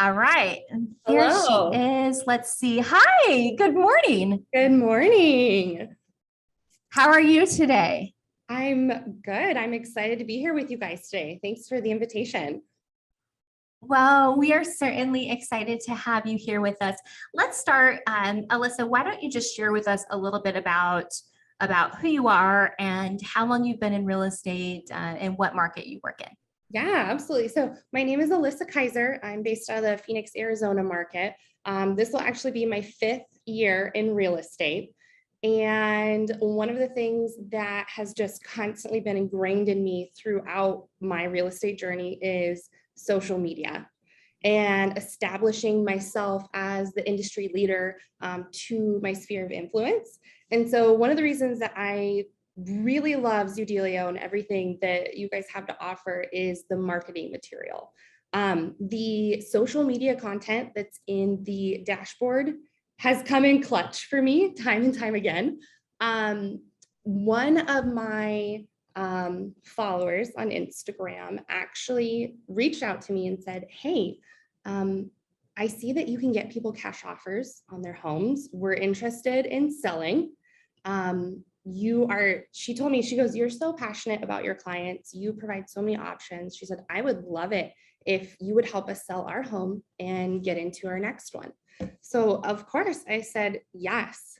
All right. And here she Hello. is. Let's see. Hi. Good morning. Good morning. How are you today? I'm good. I'm excited to be here with you guys today. Thanks for the invitation. Well, we are certainly excited to have you here with us. Let's start. Alyssa, why don't you just share with us a little bit about who you are and how long you've been in real estate and what market you work in? Yeah, absolutely. So my name is Alyssa Kaiser. I'm based out of the Phoenix, Arizona market. This will actually be my fifth year in real estate. And one of the things that has just constantly been ingrained in me throughout my real estate journey is social media and establishing myself as the industry leader to my sphere of influence. And so one of the reasons that I really love Zoodealio and everything that you guys have to offer is the marketing material. The social media content that's in the dashboard has come in clutch for me time and time again. One of my followers on Instagram actually reached out to me and said, hey, I see that you can get people cash offers on their homes. We're interested in selling. She told me, she goes, you're so passionate about your clients. You provide so many options. She said, I would love it if you would help us sell our home and get into our next one. So of course I said, yes,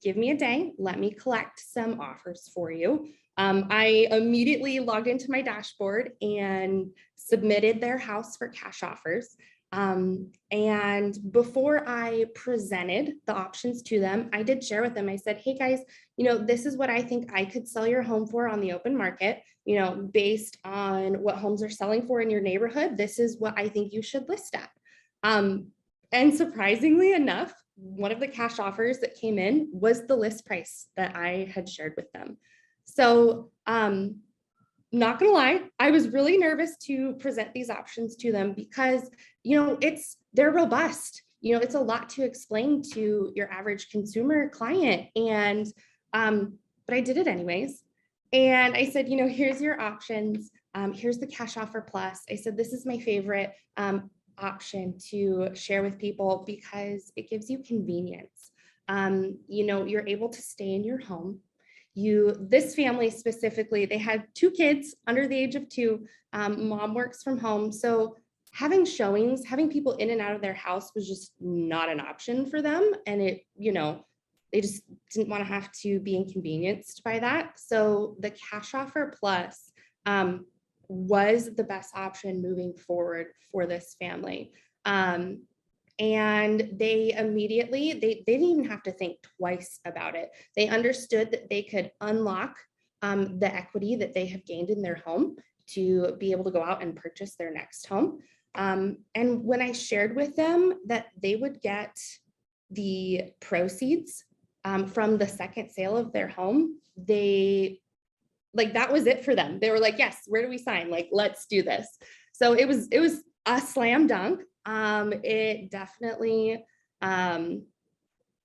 give me a day. Let me collect some offers for you. I immediately logged into my dashboard and submitted their house for cash offers. And before I presented the options to them, I did share with them, I said, hey guys, this is what I think I could sell your home for on the open market, based on what homes are selling for in your neighborhood. This is what I think you should list at. And surprisingly enough, one of the cash offers that came in was the list price that I had shared with them. So, not gonna lie, I was really nervous to present these options to them because, they're robust. It's a lot to explain to your average consumer client. And, but I did it anyways. And I said, here's your options. Here's the cash offer plus. I said, this is my favorite option to share with people because it gives you convenience. You're able to stay in your home. This family specifically, they had two kids under the age of 2. Mom works from home. So having showings, having people in and out of their house was just not an option for them. And they just didn't want to have to be inconvenienced by that. So the cash offer plus was the best option moving forward for this family. And they immediately, they didn't even have to think twice about it. They understood that they could unlock the equity that they have gained in their home to be able to go out and purchase their next home. And when I shared with them that they would get the proceeds from the second sale of their home, that was it for them. They were like, yes, where do we sign? Let's do this. So it was a slam dunk. It definitely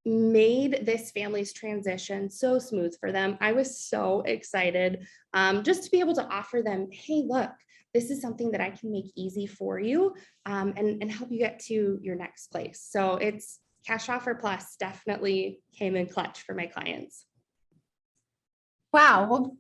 made this family's transition so smooth for them. I was so excited just to be able to offer them, hey, look, this is something that I can make easy for you and help you get to your next place. So it's cash offer plus definitely came in clutch for my clients. Wow. Well,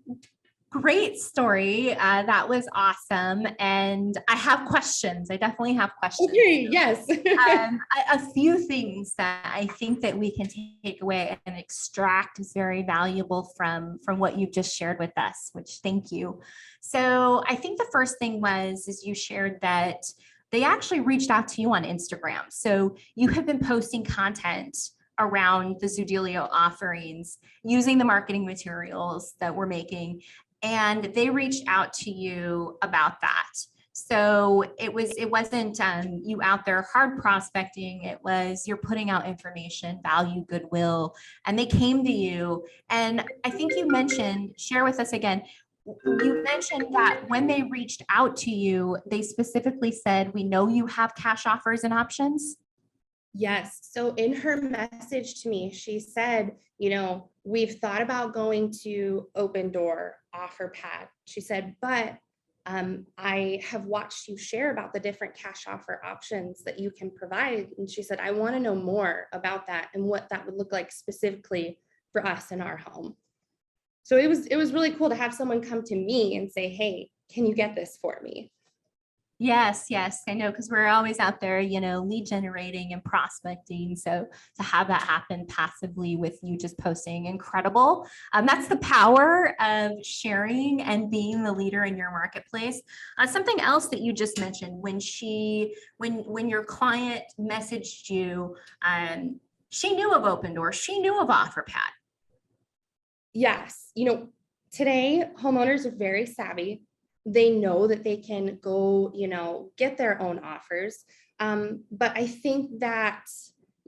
great story. That was awesome. And I have questions. I definitely have questions. Okay, yes. A few things that I think that we can take away and extract is very valuable from what you've just shared with us, which thank you. So I think the first thing is you shared that they actually reached out to you on Instagram. So you have been posting content around the Zoodealio offerings using the marketing materials that we're making, and they reached out to you about that. So it wasn't you out there hard prospecting. It was you're putting out information, value, goodwill, and they came to you. And I think you mentioned, share with us again, you mentioned that when they reached out to you, they specifically said, we know you have cash offers and options. Yes. So in her message to me, she said, we've thought about going to Open Door, Offer Pad. She said, but I have watched you share about the different cash offer options that you can provide. And she said, I want to know more about that and what that would look like specifically for us in our home. So it was really cool to have someone come to me and say, hey, can you get this for me? Yes, yes, I know, because we're always out there, lead generating and prospecting. So to have that happen passively with you just posting, incredible. That's the power of sharing and being the leader in your marketplace. Something else that you just mentioned when your client messaged you, she knew of Open Door, she knew of OfferPad. Yes, today homeowners are very savvy. They know that they can go, get their own offers. But I think that,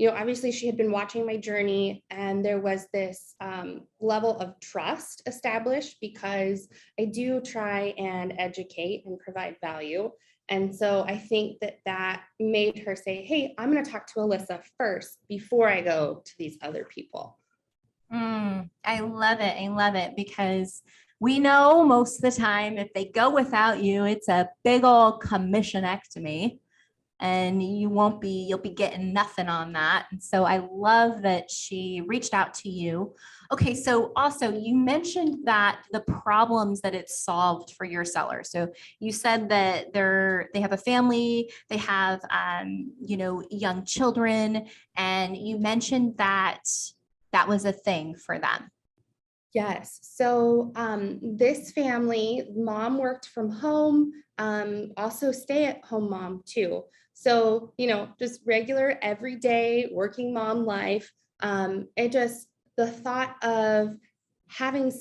obviously she had been watching my journey and there was this level of trust established because I do try and educate and provide value. And so I think that that made her say, hey, I'm going to talk to Alyssa first before I go to these other people. I love it. I love it because we know most of the time if they go without you, it's a big old commissionectomy and you'll be getting nothing on that. And so I love that she reached out to you. Okay, so also you mentioned that the problems that it solved for your seller. So you said that they have a family, they have young children, and you mentioned that that was a thing for them. Yes. So this family, mom worked from home, also stay-at-home mom too. So, just regular everyday working mom life. The thought of having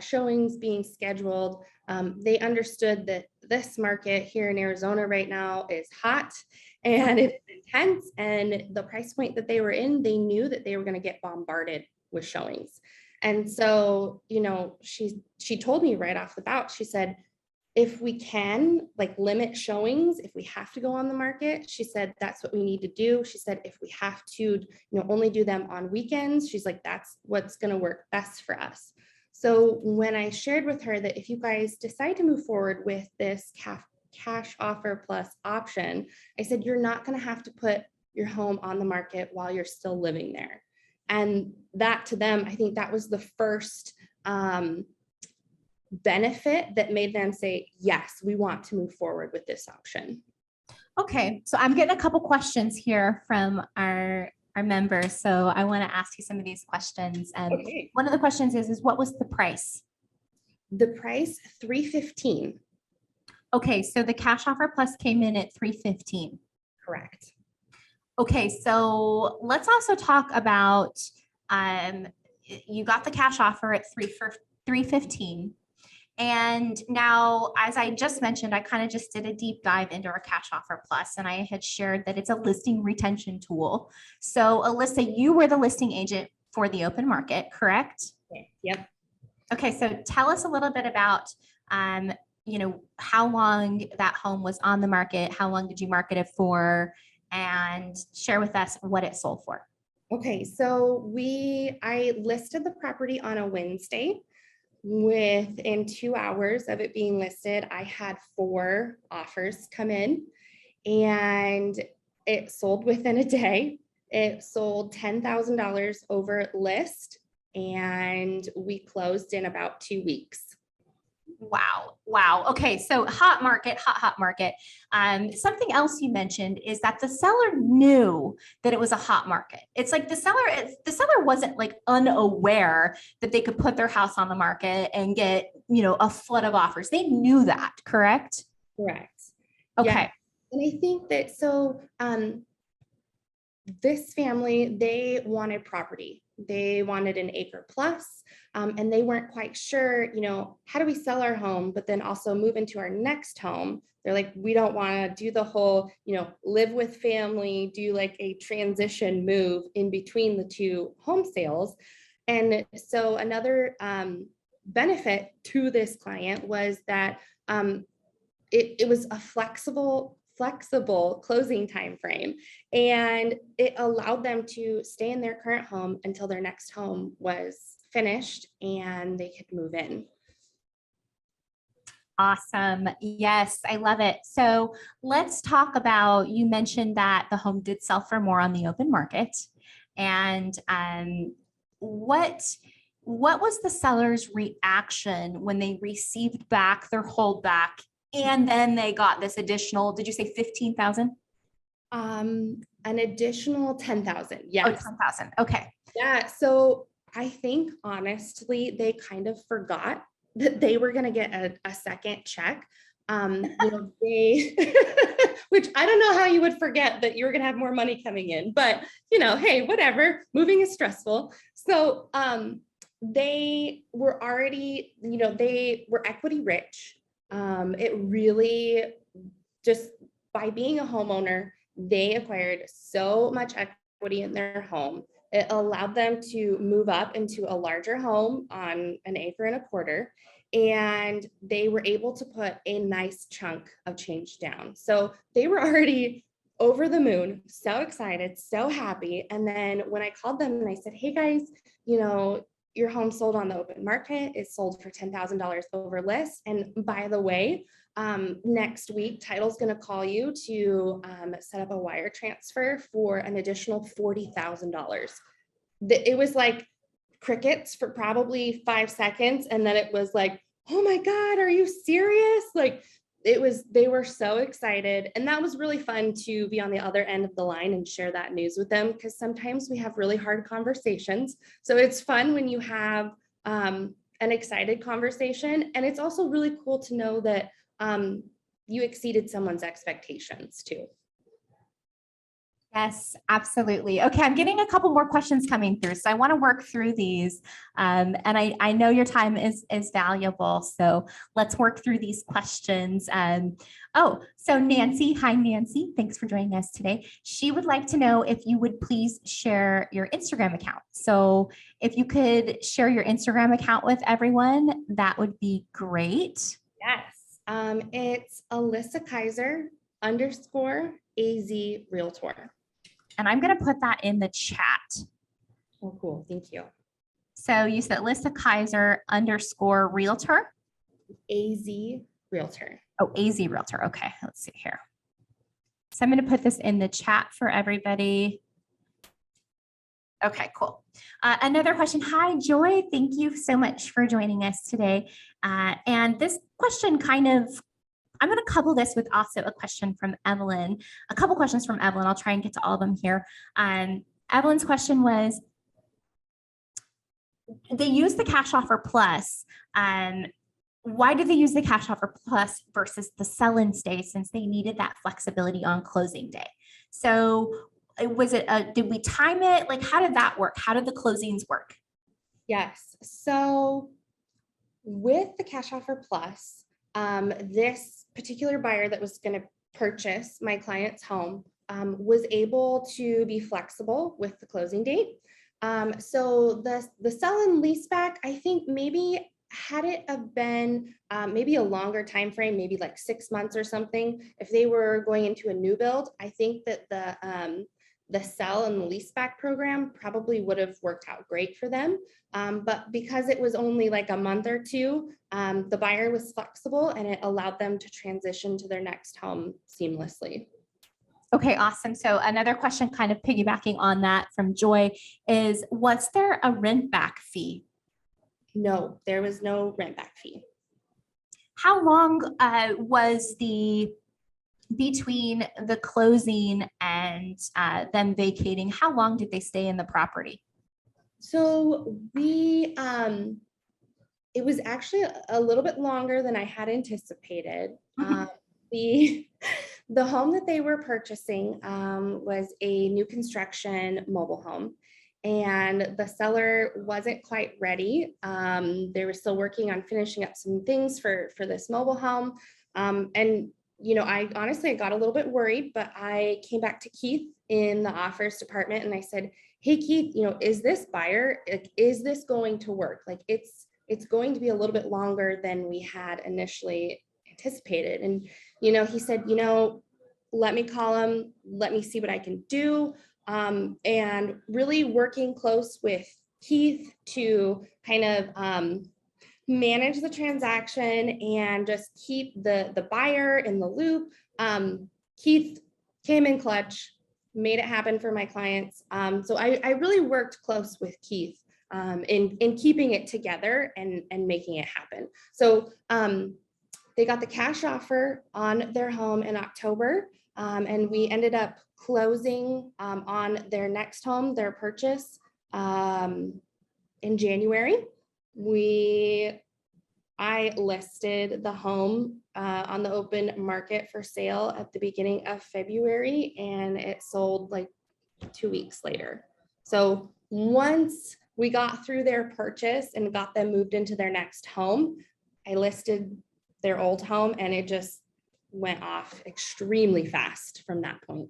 showings being scheduled, they understood that this market here in Arizona right now is hot and it's intense. And the price point that they were in, they knew that they were going to get bombarded with showings. And so, she told me right off the bat, she said, if we can limit showings, if we have to go on the market, she said, that's what we need to do. She said, if we have to, only do them on weekends, she's like, that's what's going to work best for us. So when I shared with her that if you guys decide to move forward with this cash offer plus option, I said, you're not going to have to put your home on the market while you're still living there. And that to them, I think that was the first benefit that made them say, yes, we want to move forward with this option. Okay, so I'm getting a couple questions here from our members. So I want to ask you some of these questions. And Okay. one of the questions is what was the price? The price, $315. Okay, so the cash offer plus came in at $315. Correct. Okay, so let's also talk about you got the cash offer at $315. And now, as I just mentioned, I kind of just did a deep dive into our cash offer plus, and I had shared that it's a listing retention tool. So Alyssa, you were the listing agent for the open market, correct? Yep. Okay, so tell us a little bit about, how long that home was on the market, how long did you market it for, and share with us what it sold for. Okay, so I listed the property on a Wednesday. Within 2 hours of it being listed, I had 4 offers come in and it sold within a day. It sold $10,000 over list and we closed in about 2 weeks. Wow. Wow. Okay. So hot market, hot market. Something else you mentioned is that the seller knew that it was a hot market. It's like the seller wasn't unaware that they could put their house on the market and get, a flood of offers. They knew that, correct? Correct. Okay. Yeah. And I think that, this family, they wanted property. They wanted an acre plus, and they weren't quite sure, how do we sell our home, but then also move into our next home? They're like, we don't want to do the whole, live with family, do a transition move in between the 2 home sales. And so another benefit to this client was that it was a flexible closing time frame, and it allowed them to stay in their current home until their next home was finished and they could move in. Awesome. Yes, I love it. So let's talk about, you mentioned that the home did sell for more on the open market. And what what was the seller's reaction when they received back their holdback and then they got this additional, did you say 15,000? An additional 10,000. Oh, Yes. 10,000. Okay. Yeah. So I think honestly, they kind of forgot that they were going to get a second check. They, which I don't know how you would forget that you're going to have more money coming in, but hey, whatever, moving is stressful. So, they were already, they were equity rich. It really just by being a homeowner, they acquired so much equity in their home. It allowed them to move up into a larger home on an acre and a quarter. And they were able to put a nice chunk of change down. So they were already over the moon, so excited, so happy. And then when I called them and I said, hey guys, your home sold on the open market, it sold for $10,000 over list. And by the way, next week, title's going to call you to set up a wire transfer for an additional $40,000. It was like crickets for probably 5 seconds. And then it was like, oh my God, are you serious? Like they were so excited. And that was really fun to be on the other end of the line and share that news with them, because sometimes we have really hard conversations. So it's fun when you have an excited conversation. And it's also really cool to know that you exceeded someone's expectations too. Yes, absolutely. Okay, I'm getting a couple more questions coming through, so I want to work through these. And I know your time is valuable, so let's work through these questions. So Nancy, hi Nancy, thanks for joining us today. She would like to know if you would please share your Instagram account. So if you could share your Instagram account with everyone, that would be great. Yes, it's Alyssa Kaiser _AZ Realtor. And I'm going to put that in the chat. Oh, cool. Thank you. So you said Alyssa Kaiser _ Realtor? AZ Realtor. Oh, AZ Realtor. Okay, let's see here. So I'm going to put this in the chat for everybody. Okay, cool. Another question. Hi, Joy. Thank you so much for joining us today. And this question I'm going to couple this with also a question from Evelyn, a couple questions from Evelyn. I'll try and get to all of them here. Evelyn's question was, they use the cash offer plus. Why did they use the cash offer plus versus the sell-in stay, since they needed that flexibility on closing day? So was it, did we time it? Like, how did that work? How did the closings work? Yes. So with the cash offer plus, this particular buyer that was going to purchase my client's home was able to be flexible with the closing date. So the sell and lease back, I think maybe had it have been maybe a longer time frame, maybe like 6 months or something, if they were going into a new build, I think that the sell and the lease back program probably would have worked out great for them. But because it was only like a month or two, the buyer was flexible and it allowed them to transition to their next home seamlessly. Okay, awesome. So another question kind of piggybacking on that from Joy is, was there a rent back fee? No, there was no rent back fee. How long was between the closing and them vacating? How long did they stay in the property? So it was actually a little bit longer than I had anticipated. The home that they were purchasing was a new construction mobile home, and the seller wasn't quite ready. They were still working on finishing up some things for this mobile home. And I honestly got a little bit worried, but I came back to Keith in the offers department and I said, hey, Keith, is this buyer, is this going to work? Like it's going to be a little bit longer than we had initially anticipated. And, he said, let me call him, let me see what I can do. And really working close with Keith to kind of manage the transaction and just keep the buyer in the loop. Keith came in clutch, made it happen for my clients. So I really worked close with Keith in keeping it together and making it happen. So they got the cash offer on their home in October, and we ended up closing on their next home, their purchase, in January. I listed the home on the open market for sale at the beginning of February, and it sold like 2 weeks later. So once we got through their purchase and got them moved into their next home, I listed their old home, and it just went off extremely fast from that point.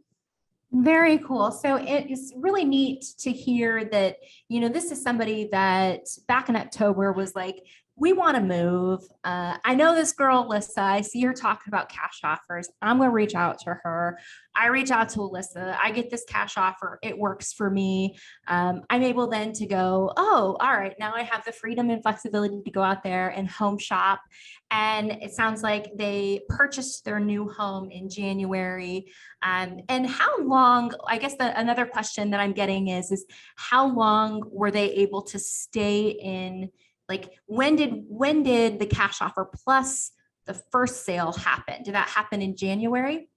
Very cool. So it is really neat to hear that, this is somebody that back in October was like, we want to move. I know this girl, Alyssa. I see her talking about cash offers. I'm going to reach out to her. I reach out to Alyssa. I get this cash offer. It works for me. I'm able then to go, oh, all right. Now I have the freedom and flexibility to go out there and home shop. And it sounds like they purchased their new home in January. And how long, I guess another question that I'm getting is how long were they able to stay in? Like when did the cash offer plus the first sale happen? Did that happen in January?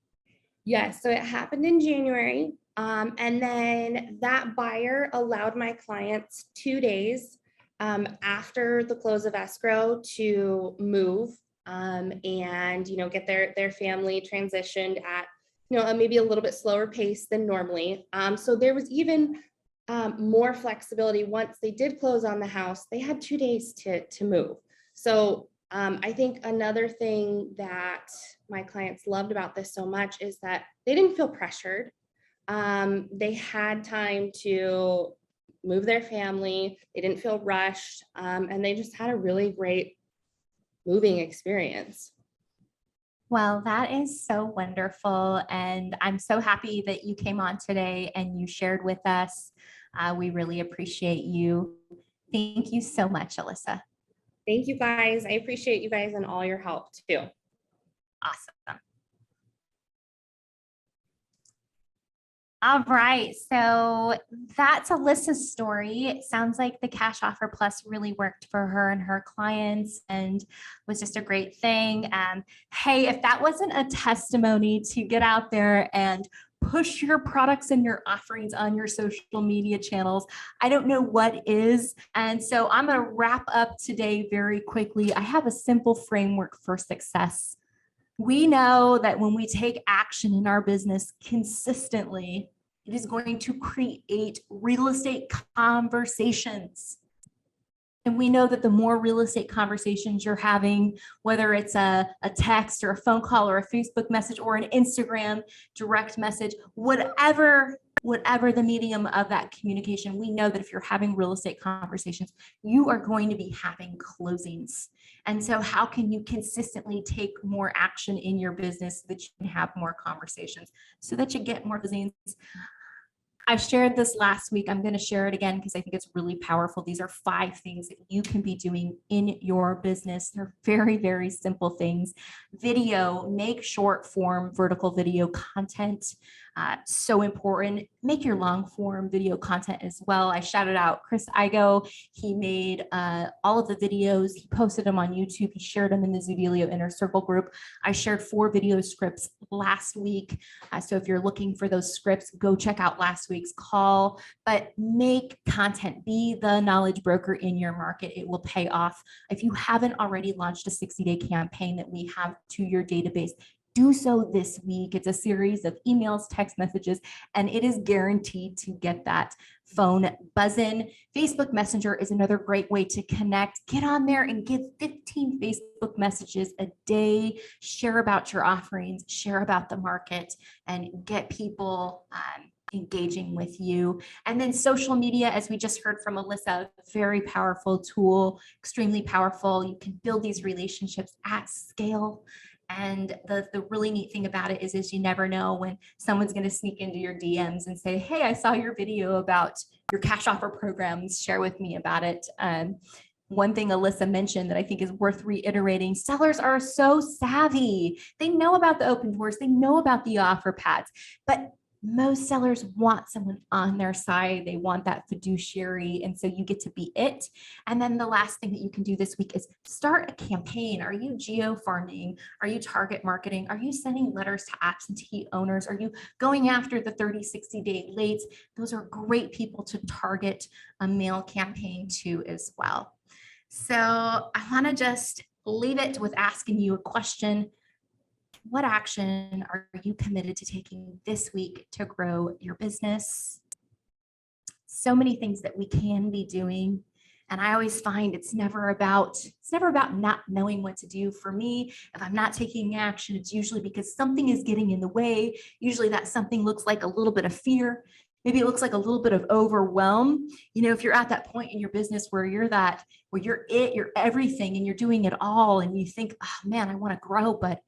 Yes, so it happened in January. And then that buyer allowed my clients 2 days after the close of escrow to move and get their family transitioned at maybe a little bit slower pace than normally. So there was even more flexibility. Once they did close on the house, they had 2 days to move. So I think another thing that my clients loved about this so much is that they didn't feel pressured. They had time to move their family. They didn't feel rushed, and they just had a really great moving experience. Well, that is so wonderful. And I'm so happy that you came on today and you shared with us. We really appreciate you. Thank you so much, Alyssa. Thank you guys. I appreciate you guys and all your help too. Awesome. All right, so that's Alyssa's story. It sounds like the Cash Offer Plus really worked for her and her clients and was just a great thing. Hey, if that wasn't a testimony to get out there and push your products and your offerings on your social media channels, I don't know what is. And so I'm going to wrap up today very quickly. I have a simple framework for success. We know that when we take action in our business consistently, it is going to create real estate conversations. And we know that the more real estate conversations you're having, whether it's a text or a phone call or a Facebook message or an Instagram direct message, whatever the medium of that communication, we know that if you're having real estate conversations, you are going to be having closings. And so how can you consistently take more action in your business so that you can have more conversations, so that you get more closings? I shared this last week. I'm going to share it again because I think it's really powerful. These are 5 things that you can be doing in your business. They're very, very simple things. Video, make short form vertical video content. So important. Make your long form video content as well. I shouted out Chris Igo. He made all of the videos. He posted them on YouTube. He shared them in the Zoodealio Inner Circle group. I shared 4 video scripts last week. So if you're looking for those scripts, go check out last week's call. But make content. Be the knowledge broker in your market. It will pay off. If you haven't already launched a 60-day campaign that we have to your database, do so this week. It's a series of emails, text messages, and it is guaranteed to get that phone buzzing. Facebook Messenger is another great way to connect. Get on there and give 15 Facebook messages a day. Share about your offerings, share about the market, and get people engaging with you. And then social media, as we just heard from Alyssa, very powerful tool, extremely powerful. You can build these relationships at scale. And the really neat thing about it is you never know when someone's going to sneak into your DMs and say, hey, I saw your video about your cash offer programs. Share with me about it. one thing Alyssa mentioned that I think is worth reiterating, sellers are so savvy. They know about the open doors, they know about the offer pads, but most sellers want someone on their side. They want that fiduciary. And so you get to be it. And then the last thing that you can do this week is start a campaign. Are you geo farming? Are you target marketing? Are you sending letters to absentee owners? Are you going after the 30, 60-day lates? Those are great people to target a mail campaign to as well. So I want to just leave it with asking you a question. What action are you committed to taking this week to grow your business? So many things that we can be doing. And I always find it's never about not knowing what to do. For me, if I'm not taking action, it's usually because something is getting in the way. Usually that something looks like a little bit of fear. Maybe it looks like a little bit of overwhelm. You know, if you're at that point in your business where you're everything and you're doing it all and you think, oh man, I want to grow, but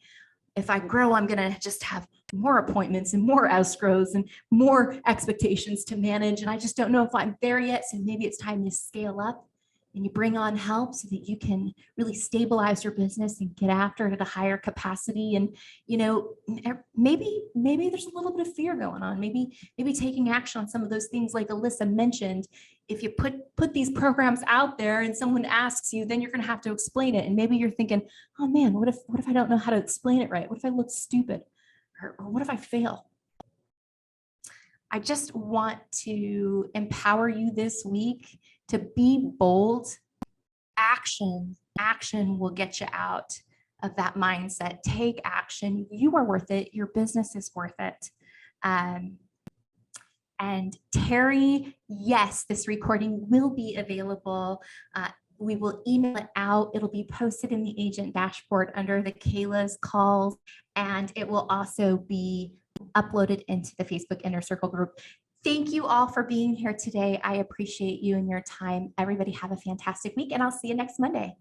if I grow, I'm going to just have more appointments and more escrows and more expectations to manage. And I just don't know if I'm there yet. So maybe it's time to scale up and you bring on help so that you can really stabilize your business and get after it at a higher capacity. And, you know, maybe there's a little bit of fear going on. Maybe taking action on some of those things like Alyssa mentioned. If you put these programs out there and someone asks you, then you're going to have to explain it. And maybe you're thinking, oh man, what if I don't know how to explain it right? What if I look stupid? Or what if I fail? I just want to empower you this week to be bold. Action will get you out of that mindset. Take action. You are worth it. Your business is worth it. And Terry, yes, this recording will be available. We will email it out. It'll be posted in the agent dashboard under the Kayla's calls, and it will also be uploaded into the Facebook Inner Circle group. Thank you all for being here today. I appreciate you and your time. Everybody have a fantastic week, and I'll see you next Monday.